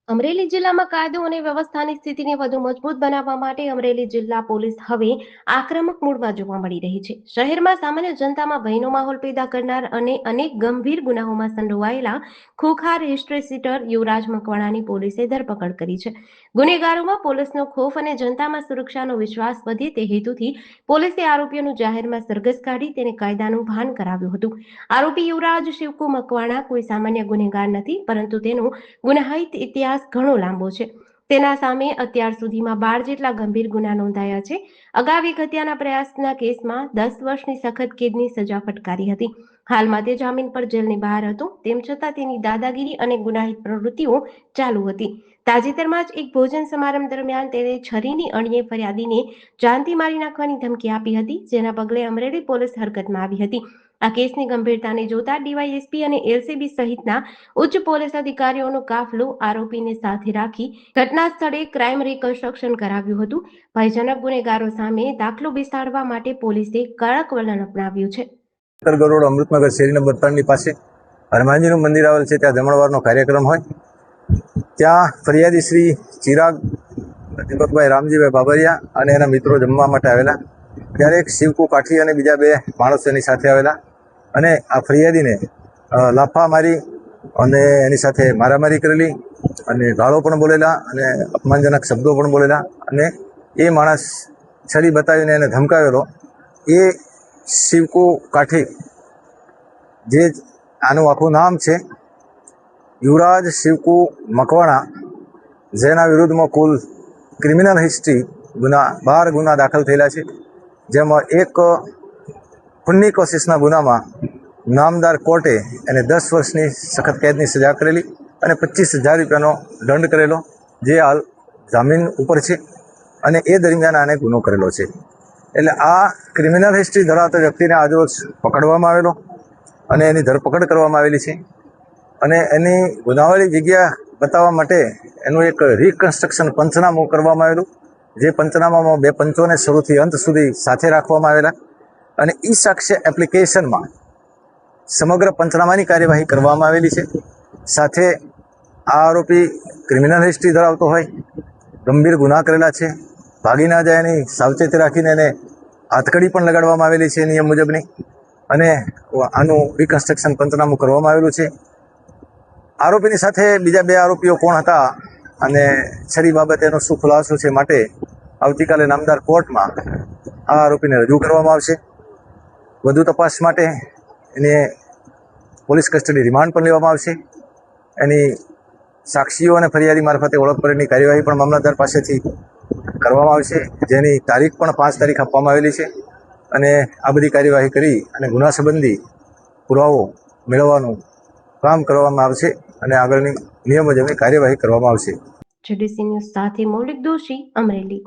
અમરેલી જિલ્લામાં કાયદો અને વ્યવસ્થાની સ્થિતિને વધુ મજબૂત બનાવવા માટે અમરેલી જિલ્લા પોલીસ હવે આક્રમક મૂડમાં જોવા મળી રહી છે. શહેરમાં સામાન્ય જનતામાં ભયનો માહોલ પેદા કરનાર અને અનેક ગંભીર ગુનાઓમાં સંડોવાયેલા ખોખાર હિસ્ટ્રી સીટર યુવરાજ મકવાણાની પોલીસે ધરપકડ કરી છે. ગુનેગારોમાં પોલીસનો ખોફ અને જનતામાં સુરક્ષાનો વિશ્વાસ વધે તે હેતુથી પોલીસે આરોપીઓનું જાહેરમાં સરઘસ કાઢી તેને કાયદાનું ભાન કરાવ્યું હતું. આરોપી યુવરાજ શિવકુ મકવાણા કોઈ સામાન્ય ગુનેગાર નથી, પરંતુ તેનો ગુનાહિત ઇતિહાસ ઘણો લાંબો છે. તેના સામે અત્યાર સુધીમાં 12 જેટલા ગંભીર ગુના નોંધાયા છે. અગાઉ એક હત્યાના પ્રયાસના કેસમાં 10 વર્ષની સખત કેદની સજા ફટકારી હતી. હાલમાં તે જામીન પર જેલની બહાર હતો, તેમ છતાં તેની દાદાગીરી અને ગુનાહિત પ્રવૃત્તિઓ ચાલુ હતી. તાજેતરમાં જ એક ભોજન સમારંભ દરમિયાન તેણે છરીની અણીએ ફરિયાદીને જાનથી મારી નાખવાની ધમકી આપી હતી, જેના પગલે અમરેલી પોલીસ હરકતમાં આવી હતી. આ કેસની ગંભીરતાને જોતા ડીવાયએસપી અને એલસીબી સહિતના ઉચ્ચ પોલીસ અધિકારીઓનો કાફલો આરોપીને સાથે રાખી ઘટના સ્થળે ક્રાઇમ રિકન્સ્ટ્રક્શન કરાવ્યું હતું. ભયજનક ગુનેગારો સામે દાખલો બેસાડવા માટે પોલીસે કડક વલણ અપનાવ્યું છે. ગરોડ અમૃતનગર શેરી નંબર 3 ની પાસે હનુમાનજીનું મંદિર આવેલ છે. ત્યાં જમણવારનો કાર્યક્રમ હોય, ત્યાં ફરિયાદી શ્રી ચિરાગ દીપકભાઈ રામજીભાઈ બાબરિયા અને એના મિત્રો જમવા માટે આવેલા. ત્યારે એક શિવકુ કાઠી અને બીજા 2 માણસો એની સાથે આવેલા અને આ ફરિયાદીને લાફા મારી અને એની સાથે મારામારી કરેલી અને ગાળો પણ બોલેલા અને અપમાનજનક શબ્દો પણ બોલેલા અને એ માણસ છરી બતાવીને એને ધમકાવેલો. એ શિવકુ કાઠી, જે આનું આખું નામ છે યુવરાજ શિવકુ મકવાણા, જેના વિરુદ્ધમાં કુલ ક્રિમિનલ હિસ્ટ્રી 12 ગુના દાખલ થયેલા છે. જેમાં એક ખૂનની કોશિશના ગુનામાં નામદાર કોર્ટે એને 10 વર્ષની સખત કેદની સજા કરેલી અને 25,000 રૂપિયાનો દંડ કરેલો, જે હાલ જામીન ઉપર છે અને એ દરમિયાન આને ગુનો કરેલો છે. એટલે આ ક્રિમિનલ હિસ્ટ્રી ધરાવતા વ્યક્તિને આજરોજ પકડવામાં આવેલો અને એની ધરપકડ કરવામાં આવેલી છે. અને એની ગુનાવાળી જગ્યા બતાવવા માટે એનું એક રિકન્સ્ટ્રક્શન પંચનામું કરવામાં આવેલું, જે પંચનામામાં 2 પંચોને શરૂથી અંત સુધી સાથે રાખવામાં આવેલા અને ઈ સાક્ષ્ય એપ્લિકેશનમાં સમગ્ર પંચનામાની કાર્યવાહી કરવામાં આવેલી છે. સાથે આ આરોપી ક્રિમિનલ હિસ્ટ્રી ધરાવતો હોય, ગંભીર ગુના કરેલા છે, ભાગી ના જાય એની સાવચેતી રાખીને એને હાથકડી પણ લગાડવામાં આવેલી છે નિયમ મુજબની, અને આનું રિકન્સ્ટ્રક્શન પંચનામું કરવામાં આવેલું છે. આરોપીની સાથે બીજા 2 આરોપીઓ કોણ હતા અને છરી બાબતે એનો શું ખુલાસો છે, માટે આવતીકાલે નામદાર કોર્ટમાં આ આરોપીને રજૂ કરવામાં આવશે. વધુ તપાસ માટે એને પોલીસ કસ્ટડી રિમાન્ડ પણ લેવામાં આવશે. એની સાક્ષીઓ અને ફરિયાદી મારફતે ઓળખ પરેડની કાર્યવાહી પણ મામલતદાર પાસેથી કરવામાં આવશે, જેની તારીખ પણ 5 તારીખ આપવામાં આવેલી છે. અને આ બધી કાર્યવાહી કરી અને ગુના સંબંધી પુરાવો મેળવવાનું કામ કરવામાં આવશે અને આગળની નિયમ મુજબની કાર્યવાહી કરવામાં આવશે. જેડીસી ન્યૂઝ સાથે મૌલિક દોશી, અમરેલી.